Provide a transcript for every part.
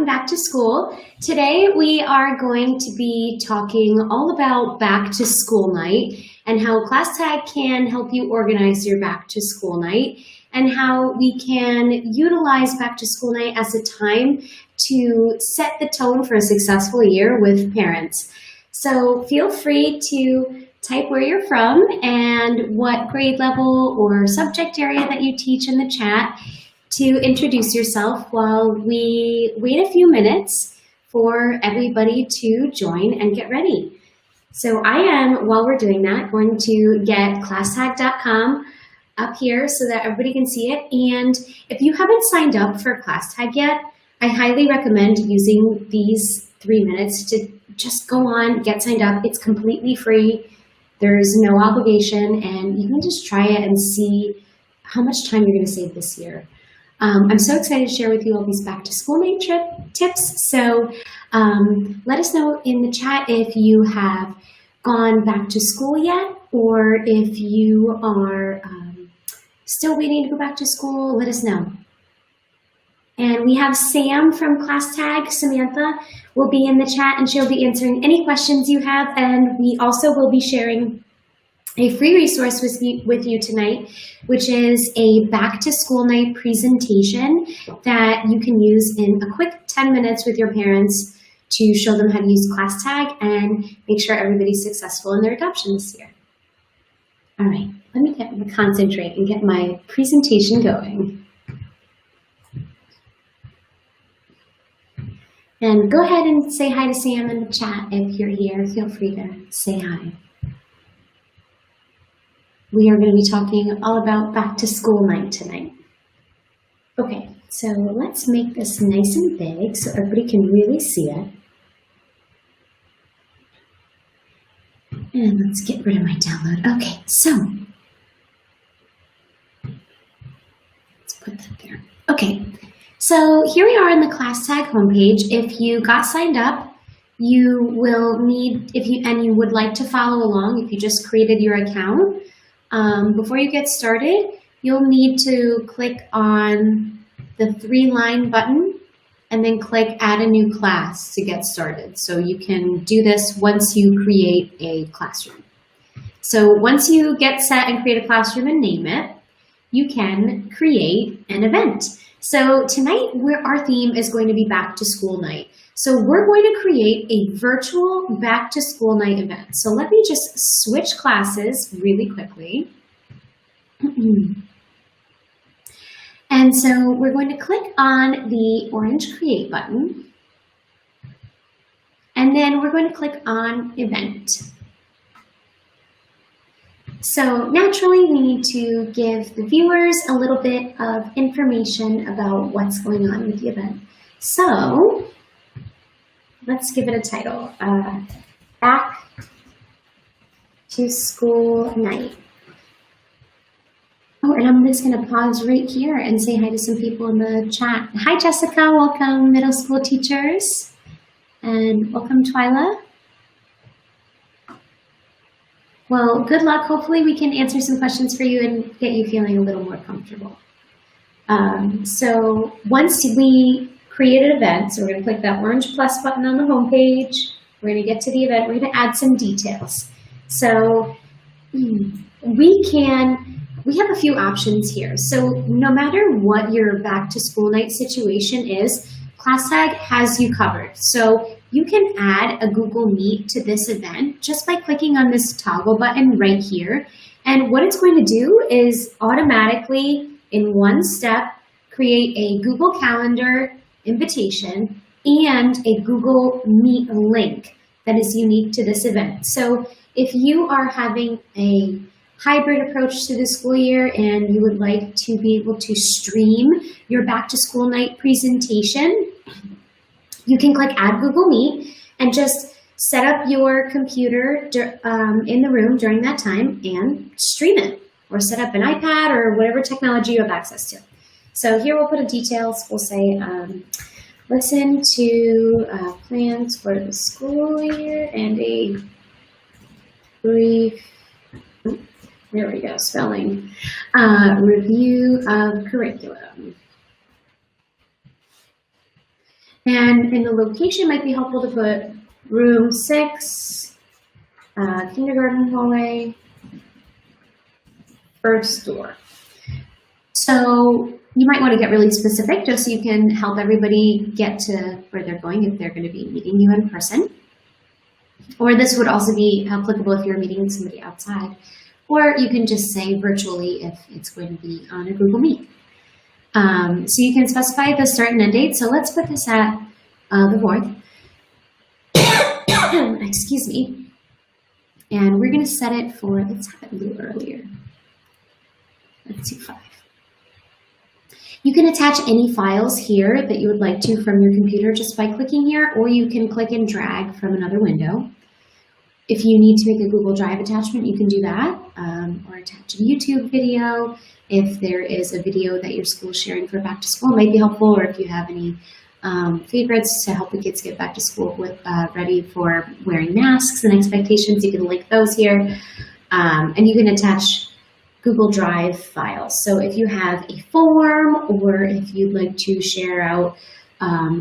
welcome back to school. Today we are going to be talking all about back to school night and how ClassTag can help you organize your back to school night and how we can utilize back to school night as a time to set the tone for a successful year with parents. So feel free to type where you're from and what grade level or subject area that you teach in the chat to introduce yourself while we wait a few minutes for everybody to join and get ready. So I am, while we're doing that, going to get classtag.com up here so that everybody can see it. And if you haven't signed up for ClassTag yet, I highly recommend using these 3 minutes to just go on, get signed up. It's completely free. There's no obligation, and you can just try it and see how much time you're going to save this year. I'm so excited to share with you all these back to school night tips. So let us know in the chat if you have gone back to school yet, or if you are still waiting to go back to school, let us know. And we have Sam from ClassTag. Samantha will be in the chat and she'll be answering any questions you have. And we also will be sharing a free resource with you tonight, which is a back to school night presentation that you can use in a quick 10 minutes with your parents to show them how to use ClassTag and make sure everybody's successful in their adoption this year. All right, let me concentrate and get my presentation going. And go ahead and say hi to Sam in the chat if you're here. Feel free to say hi. We are going to be talking all about back to school night tonight. Okay, so let's make this nice and big so everybody can really see it. And let's get rid of my download. Okay, so let's put that there. Okay, so here we are in the ClassTag homepage. If you got signed up, you will need, and you would like to follow along, if you just created your account, before you get started, you'll need to click on the 3-line button and then click Add a New Class to get started. So you can do this once you create a classroom. So once you get set and create a classroom and name it, you can create an event. So tonight, our theme is going to be back to school night. So we're going to create a virtual back to school night event. So let me just switch classes really quickly. And so we're going to click on the orange create button. And then we're going to click on event. So naturally, we need to give the viewers a little bit of information about what's going on with the event. So let's give it a title, Back to School Night. Oh, and I'm just gonna pause right here and say hi to some people in the chat. Hi, Jessica, welcome middle school teachers. And welcome, Twyla. Well, good luck. Hopefully we can answer some questions for you and get you feeling a little more comfortable. So once we create an event, so we're going to click that orange plus button on the home page. We're going to get to the event. We're going to add some details. So we have a few options here. So no matter what your back to school night situation is, ClassTag has you covered. So you can add a Google Meet to this event just by clicking on this toggle button right here. And what it's going to do is automatically, in one step, create a Google Calendar invitation and a Google Meet link that is unique to this event. So if you are having a hybrid approach to the school year and you would like to be able to stream your back to school night presentation, you can click Add Google Meet and just set up your computer in the room during that time and stream it, or set up an iPad or whatever technology you have access to. So here we'll put a details. We'll say, listen to plans for the school year and a brief, there we go, spelling, review of curriculum. And in the location, it might be helpful to put room 6, kindergarten hallway, first door. So you might want to get really specific just so you can help everybody get to where they're going if they're going to be meeting you in person. Or this would also be applicable if you're meeting somebody outside. Or you can just say virtually if it's going to be on a Google Meet. So you can specify the start and end date. So let's put this at the 4th. Excuse me. And we're going to set it for, let's have it a little earlier. Let's do 5. You can attach any files here that you would like to from your computer just by clicking here, or you can click and drag from another window. If you need to make a Google Drive attachment, you can do that, or attach a YouTube video. If there is a video that your school is sharing for back to school, it might be helpful, or if you have any favorites to help the kids get back to school with ready for wearing masks and expectations, you can link those here. And you can attach Google Drive files. So if you have a form, or if you'd like to share out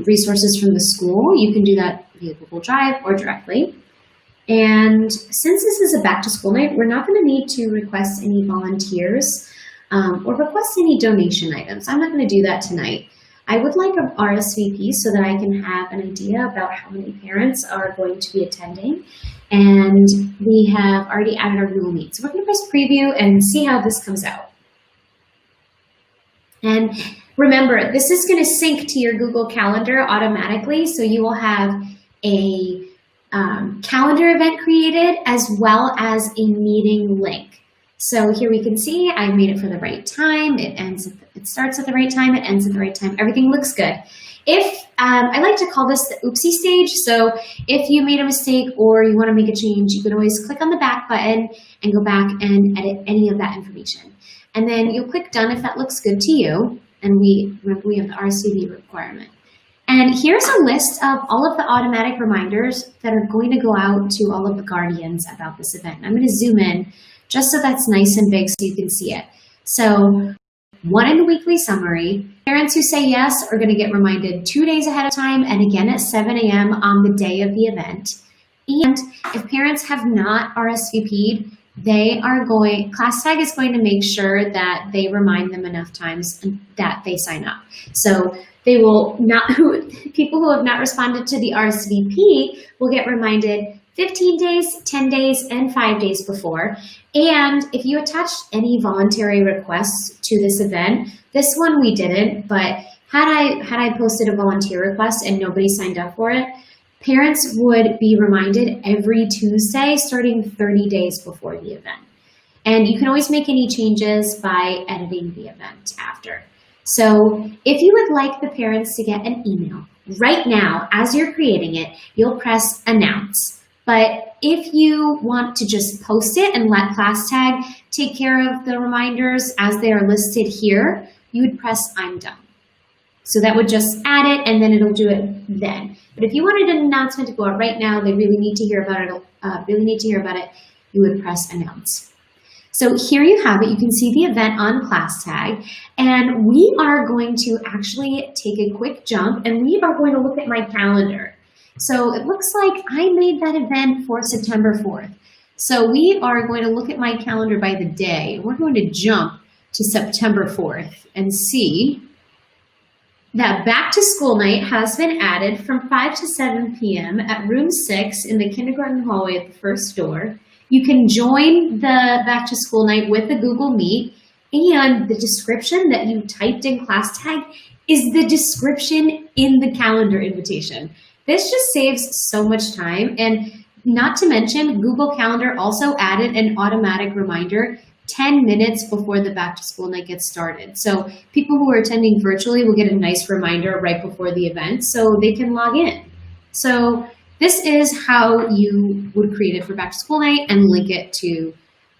resources from the school, you can do that via Google Drive or directly. And since this is a back to school night, we're not going to need to request any volunteers or request any donation items. I'm not going to do that tonight. I would like an RSVP so that I can have an idea about how many parents are going to be attending. And we have already added our Google Meet. So we're going to press preview and see how this comes out. And remember, this is going to sync to your Google Calendar automatically. So you will have a calendar event created as well as a meeting link. So here we can see I made it for the right time. It starts at the right time. It ends at the right time. Everything looks good. If I like to call this the Oopsie Stage. So if you made a mistake or you want to make a change, you can always click on the back button and go back and edit any of that information. And then you'll click done if that looks good to you. And remember we have the RSVP requirement. And here's a list of all of the automatic reminders that are going to go out to all of the guardians about this event. I'm going to zoom in just so that's nice and big so you can see it. So 1 in the weekly summary, parents who say yes are going to get reminded 2 days ahead of time and again at 7 a.m. on the day of the event. And if parents have not RSVP'd, Class Tag is going to make sure that they remind them enough times that they sign up. So they will not, people who have not responded to the RSVP will get reminded 15 days, 10 days, and 5 days before. And if you attached any voluntary requests to this event, this one we didn't, but had I posted a volunteer request and nobody signed up for it, parents would be reminded every Tuesday starting 30 days before the event. And you can always make any changes by editing the event after. So if you would like the parents to get an email right now, as you're creating it, you'll press announce. But if you want to just post it and let Class Tag take care of the reminders as they are listed here, you would press I'm done. So that would just add it and then it'll do it then. But if you wanted an announcement to go out right now, they really need to hear about it, you would press announce. So here you have it. You can see the event on Class Tag, and we are going to actually take a quick jump and we are going to look at my calendar. So it looks like I made that event for September 4th. So we are going to look at my calendar by the day. We're going to jump to September 4th and see that back to school night has been added from 5 to 7 p.m. at room 6 in the kindergarten hallway at the first door. You can join the back to school night with a Google Meet, and the description that you typed in Class Tag is the description in the calendar invitation. This just saves so much time, and not to mention Google Calendar also added an automatic reminder 10 minutes before the back to school night gets started. So people who are attending virtually will get a nice reminder right before the event so they can log in. So this is how you would create it for back to school night and link it to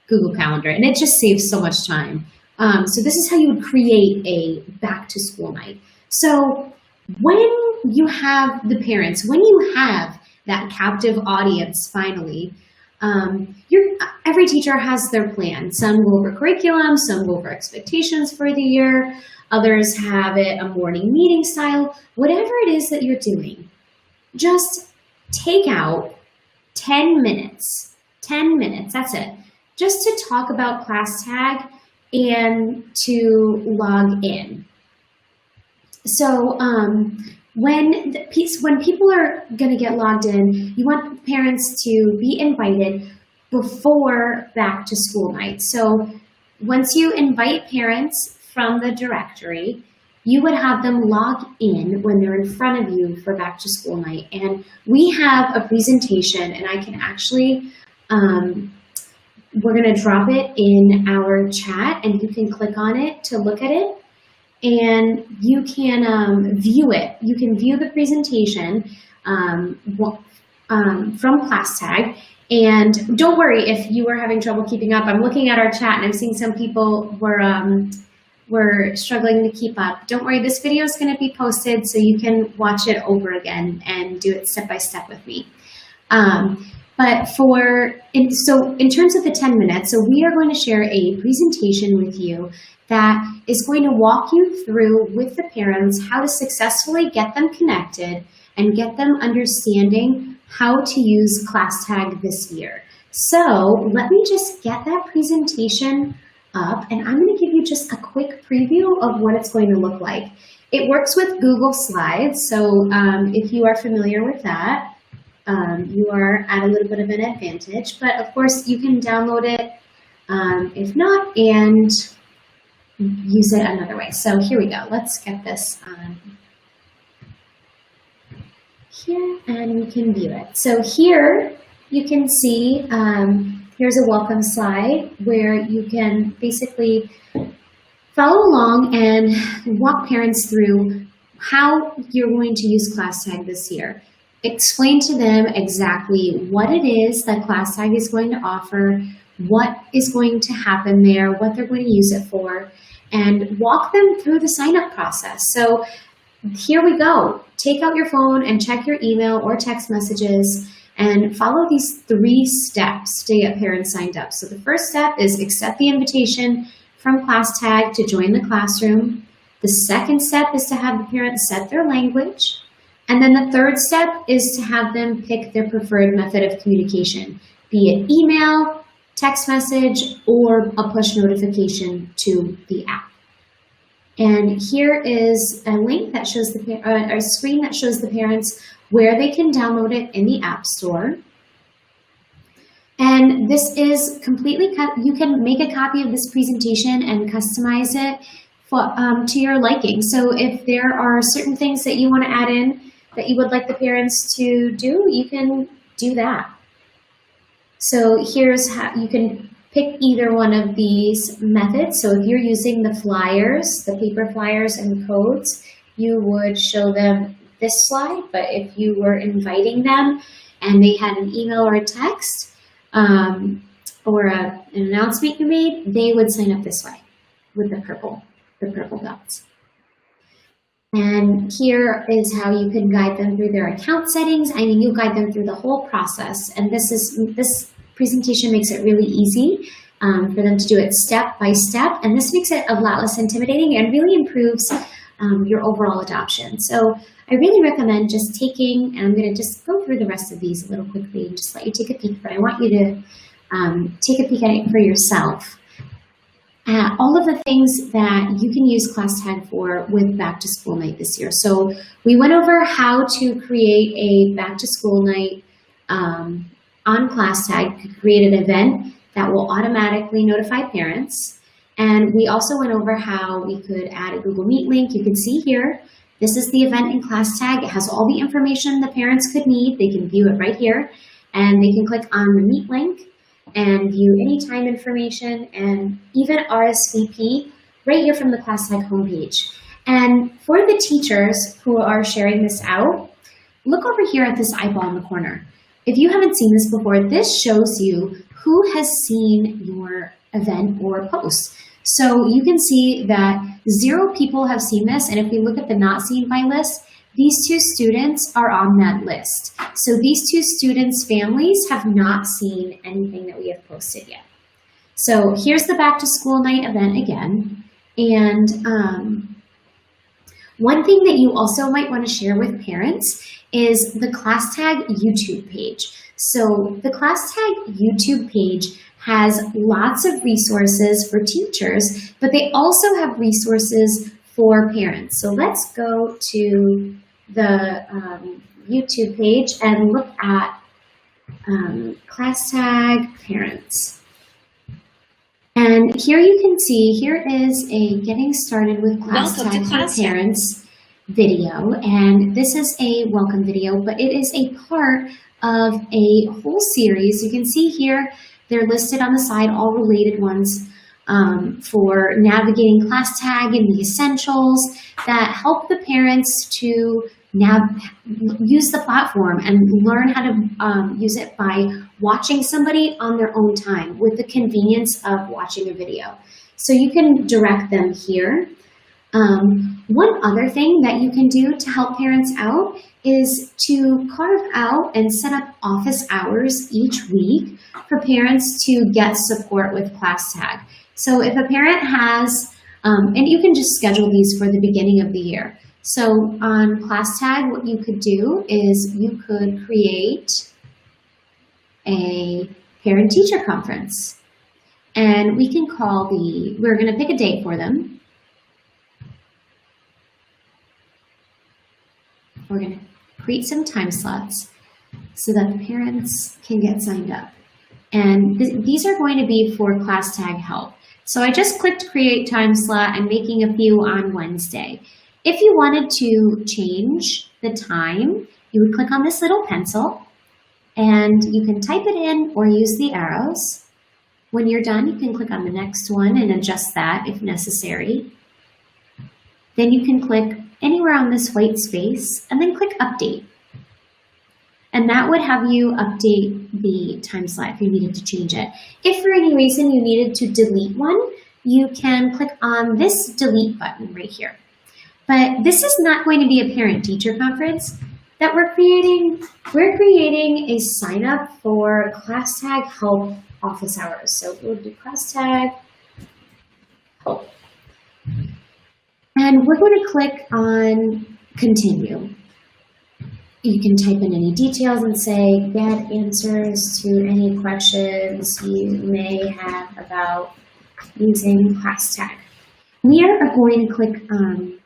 Google Calendar. And it just saves so much time. So this is how you would create a back to school night. So when you have the parents, when you have that captive audience finally, every teacher has their plan. Some go over curriculum, some go over expectations for the year. Others have it a morning meeting style. Whatever it is that you're doing, just take out 10 minutes. 10 minutes, that's it. Just to talk about class tag and to log in. So when people are going to get logged in, you want parents to be invited before back to school night. So once you invite parents from the directory, you would have them log in when they're in front of you for back to school night. And we have a presentation, and I can actually, we're going to drop it in our chat, and you can click on it to look at it. And you can view it. You can view the presentation from Class Tag. And don't worry if you are having trouble keeping up. I'm looking at our chat and I'm seeing some people were struggling to keep up. Don't worry, this video is going to be posted so you can watch it over again and do it step by step with me. But in terms of the 10 minutes, so we are going to share a presentation with you that is going to walk you through with the parents how to successfully get them connected and get them understanding how to use Class Tag this year. So let me just get that presentation up, and I'm going to give you just a quick preview of what it's going to look like. It works with Google Slides, so if you are familiar with that, you are at a little bit of an advantage, but of course you can download it if not, and use it another way. So here we go. Let's get this here, and we can view it. So here you can see here's a welcome slide where you can basically follow along and walk parents through how you're going to use Class Tag this year. Explain to them exactly what it is that Class Tag is going to offer, what is going to happen there, what they're going to use it for, and walk them through the sign-up process. So here we go. Take out your phone and check your email or text messages and follow these 3 steps to get parents signed up. So the first step is accept the invitation from Class Tag to join the classroom. The second step is to have the parents set their language. And then the third step is to have them pick their preferred method of communication, be it email, text message, or a push notification to the app. And here is a link that shows a screen that shows the parents where they can download it in the App Store. And this is completely cut. You can make a copy of this presentation and customize it to your liking. So if there are certain things that you want to add in that you would like the parents to do, you can do that. So here's how you can pick either one of these methods. So if you're using the flyers, the paper flyers and codes, you would show them this slide. But if you were inviting them and they had an email or a text or an announcement you made, they would sign up this way with the purple dots. And here is how you can guide them through their account settings. I mean, you guide them through the whole process. And this presentation makes it really easy for them to do it step by step. And this makes it a lot less intimidating and really improves your overall adoption. So I really recommend just taking, and I'm going to just go through the rest of these a little quickly and just let you take a peek, but I want you to take a peek at it for yourself. All of the things that you can use Class Tag for with Back to School Night this year. So we went over how to create a Back to School Night on Class Tag, create an event that will automatically notify parents. And we also went over how we could add a Google Meet link. You can see here, this is the event in Class Tag. It has all the information the parents could need. They can view it right here, and they can click on the Meet link and view any time information and even RSVP right here from the Class Tag homepage. And for the teachers who are sharing this out, look over here at this eyeball in the corner. If you haven't seen this before, this shows you who has seen your event or post. So you can see that 0 people have seen this, and if we look at the not seen by list, these 2 students are on that list. So these 2 students' families have not seen anything that we have posted yet. So here's the Back to School Night event again. And One thing that you also might want to share with parents is the ClassTag YouTube page. So the ClassTag YouTube page has lots of resources for teachers, but they also have resources for parents. So let's go to the YouTube page and look at ClassTag Parents. And here you can see, here is a Getting Started with ClassTag for Parents video. And this is a welcome video, but it is a part of a whole series. You can see here, they're listed on the side, all related ones for navigating ClassTag and the essentials that help the parents to use the platform and learn how to use it by watching somebody on their own time with the convenience of watching a video. So you can direct them here. One other thing that you can do to help parents out is to carve out and set up office hours each week for parents to get support with ClassTag. So if a parent has, and you can just schedule these for the beginning of the year. So on ClassTag, what you could do is you could create a parent-teacher conference. And we can call we're going to pick a date for them. We're going to create some time slots so that the parents can get signed up. And these are going to be for ClassTag help. So I just clicked create time slot. I'm making a few on Wednesday. If you wanted to change the time, you would click on this little pencil and you can type it in or use the arrows. When you're done, you can click on the next one and adjust that if necessary. Then you can click anywhere on this white space and then click update. And that would have you update the time slot if you needed to change it. If for any reason you needed to delete one, you can click on this delete button right here. But this is not going to be a parent-teacher conference that we're creating. We're creating a sign up for ClassTag Help office hours. So we'll do ClassTag Help. And we're going to click on continue. You can type in any details and say, get answers to any questions you may have about using ClassTag. We are going to click on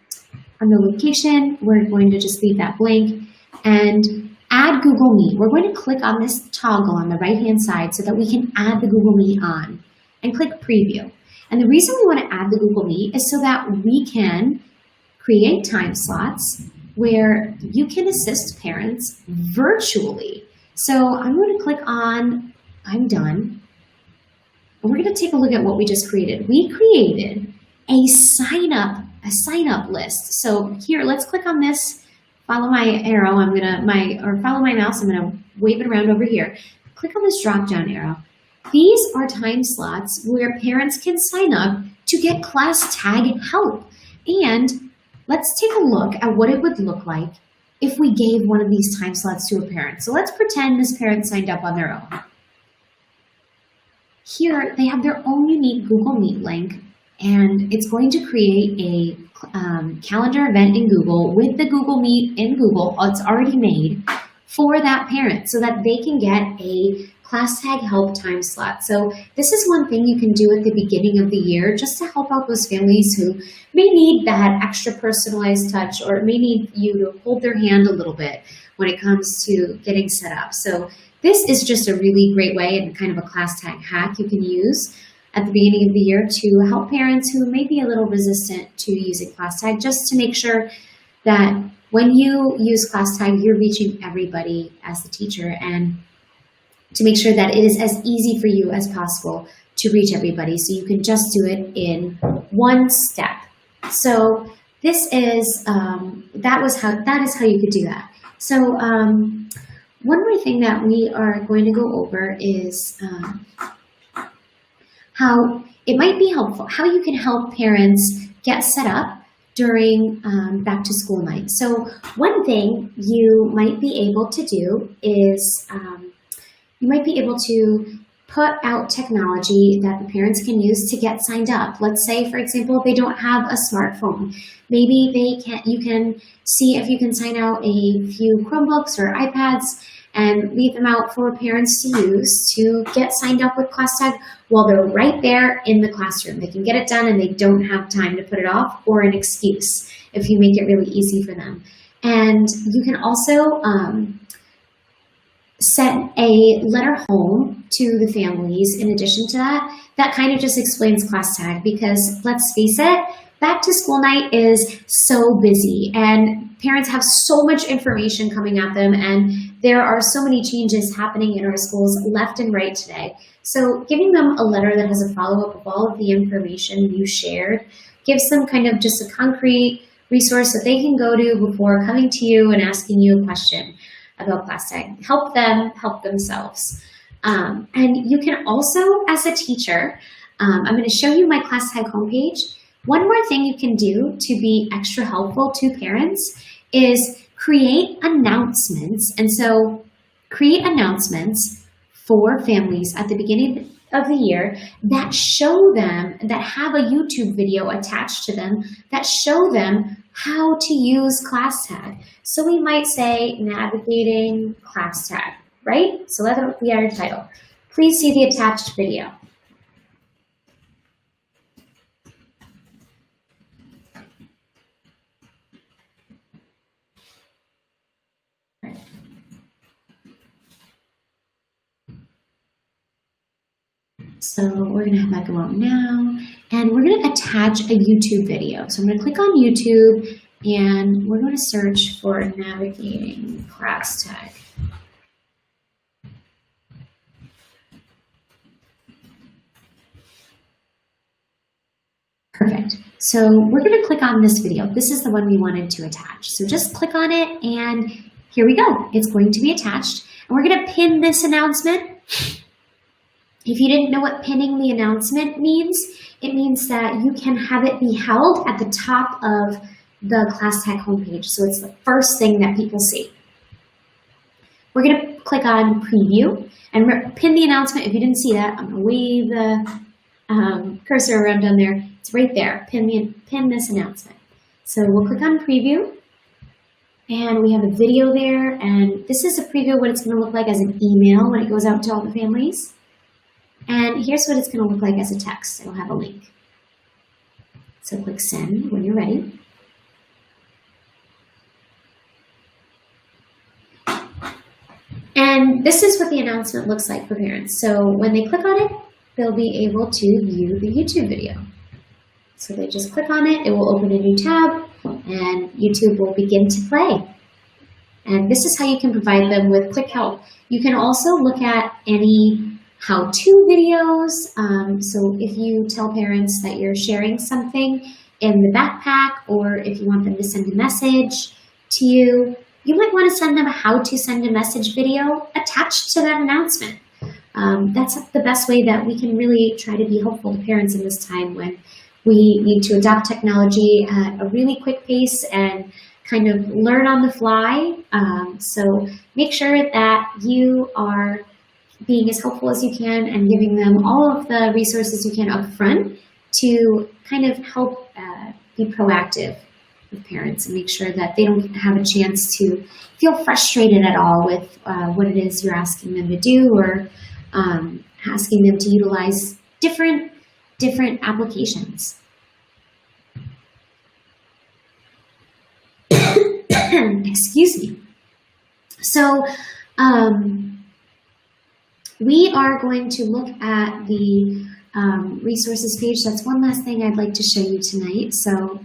the location. We're going to just leave that blank and add Google Meet. We're going to click on this toggle on the right-hand side so that we can add the Google Meet on and click preview. And the reason we want to add the Google Meet is so that we can create time slots where you can assist parents virtually. So I'm going to click on I'm done. And we're going to take a look at what we just created. We created a sign up list. So here, let's click on this. Follow my arrow. Follow my mouse. I'm going to wave it around over here. Click on this drop down arrow. These are time slots where parents can sign up to get ClassTag help. And let's take a look at what it would look like if we gave one of these time slots to a parent. So let's pretend this parent signed up on their own. Here, they have their own unique Google Meet link, and it's going to create a calendar event in Google with the Google Meet in Google. It's already made for that parent so that they can get a ClassTag help time slot. So this is one thing you can do at the beginning of the year just to help out those families who may need that extra personalized touch or may need you to hold their hand a little bit when it comes to getting set up. So this is just a really great way and kind of a ClassTag hack you can use at the beginning of the year to help parents who may be a little resistant to using ClassTag, just to make sure that when you use ClassTag, you're reaching everybody as the teacher, and to make sure that it is as easy for you as possible to reach everybody, so you can just do it in one step. So this is that is how you could do that. So one more thing that we are going to go over is how it might be helpful, how you can help parents get set up during back to school night. So one thing you might be able to do is you might be able to put out technology that the parents can use to get signed up. Let's say, for example, they don't have a smartphone. Maybe you can see if you can sign out a few Chromebooks or iPads and leave them out for parents to use to get signed up with ClassTag while they're right there in the classroom. They can get it done and they don't have time to put it off, or an excuse if you make it really easy for them. And you can also send a letter home to the families in addition to that. That kind of just explains ClassTag, because let's face it, back to school night is so busy and parents have so much information coming at them, and there are so many changes happening in our schools left and right today. So giving them a letter that has a follow-up of all of the information you shared gives them kind of just a concrete resource that they can go to before coming to you and asking you a question about ClassTag. Help them help themselves. And you can also, as a teacher, I'm going to show you my ClassTag homepage. One more thing you can do to be extra helpful to parents is create announcements. And so create announcements for families at the beginning of the year that show them, that have a YouTube video attached to them, that show them how to use ClassTag. So we might say navigating ClassTag, right? So that would be our title. Please see the attached video. So we're going to have that go out now, and we're going to attach a YouTube video. So I'm going to click on YouTube, and we're going to search for navigating ClassTag. Perfect. So we're going to click on this video. This is the one we wanted to attach. So just click on it, and here we go. It's going to be attached, and we're going to pin this announcement. If you didn't know what pinning the announcement means, it means that you can have it be held at the top of the ClassTag homepage. So it's the first thing that people see. We're going to click on preview and pin the announcement. If you didn't see that, I'm going to wave the cursor around down there. It's right there. Pin this announcement. So we'll click on preview, and we have a video there. And this is a preview of what it's going to look like as an email when it goes out to all the families. And here's what it's going to look like as a text. It'll have a link. So click send when you're ready. And this is what the announcement looks like for parents. So when they click on it, they'll be able to view the YouTube video. So they just click on it, it will open a new tab, and YouTube will begin to play. And this is how you can provide them with quick help. You can also look at any how-to videos. So if you tell parents that you're sharing something in the backpack, or if you want them to send a message to you, you might want to send them a how to send a message video attached to that announcement. That's the best way that we can really try to be helpful to parents in this time when we need to adopt technology at a really quick pace and kind of learn on the fly. So make sure that you are being as helpful as you can and giving them all of the resources you can up front to kind of help be proactive with parents and make sure that they don't have a chance to feel frustrated at all with what it is you're asking them to do, or asking them to utilize different applications. Excuse me. So we are going to look at the resources page. That's one last thing I'd like to show you tonight. So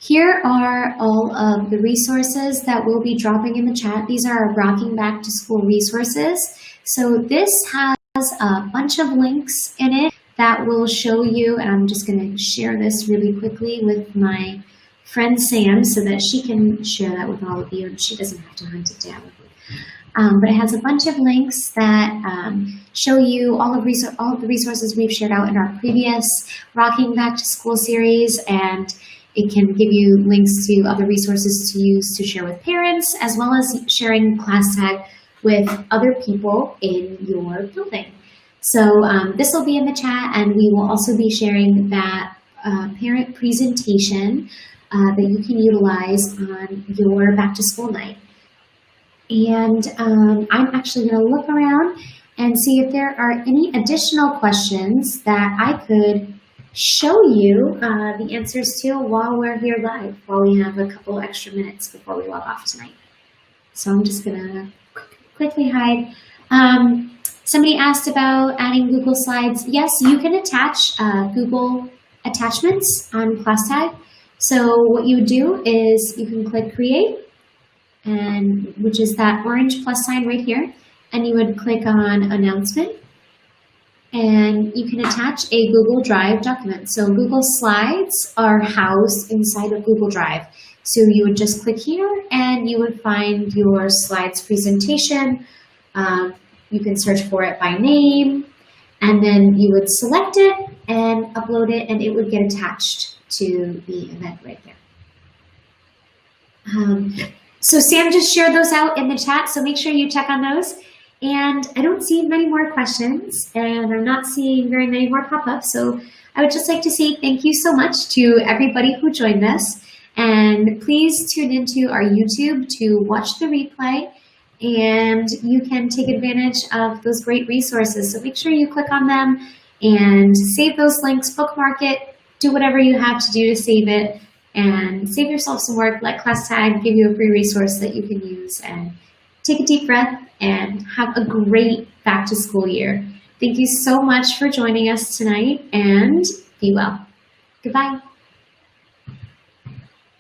here are all of the resources that we'll be dropping in the chat. These are our Rocking Back to School resources. So this has a bunch of links in it that will show you, and I'm just going to share this really quickly with my friend Sam so that she can share that with all of you and she doesn't have to hunt it down. But it has a bunch of links that show you all of the resources we've shared out in our previous Rocking Back to School series, and it can give you links to other resources to use to share with parents, as well as sharing ClassTag with other people in your building. So this will be in the chat, and we will also be sharing that parent presentation that you can utilize on your back to school night. And I'm actually going to look around and see if there are any additional questions that I could show you the answers to while we're here live, while we have a couple extra minutes before we log off tonight. So I'm just going to quickly hide. Somebody asked about adding Google Slides. Yes, you can attach Google attachments on ClassTag. So what you would do is you can click Create, and which is that orange plus sign right here, and you would click on Announcement, and you can attach a Google Drive document. So Google Slides are housed inside of Google Drive. So you would just click here and you would find your slides presentation. You can search for it by name, and then you would select it and upload it, and it would get attached to the event right there. So Sam just shared those out in the chat, so make sure you check on those. And I don't see many more questions, and I'm not seeing very many more pop-ups, so I would just like to say thank you so much to everybody who joined us. And please tune into our YouTube to watch the replay, and you can take advantage of those great resources. So make sure you click on them and save those links, bookmark it, do whatever you have to do to save it, and save yourself some work. Let ClassTag give you a free resource that you can use, and take a deep breath and have a great back to school year. Thank you so much for joining us tonight, and be well. Goodbye.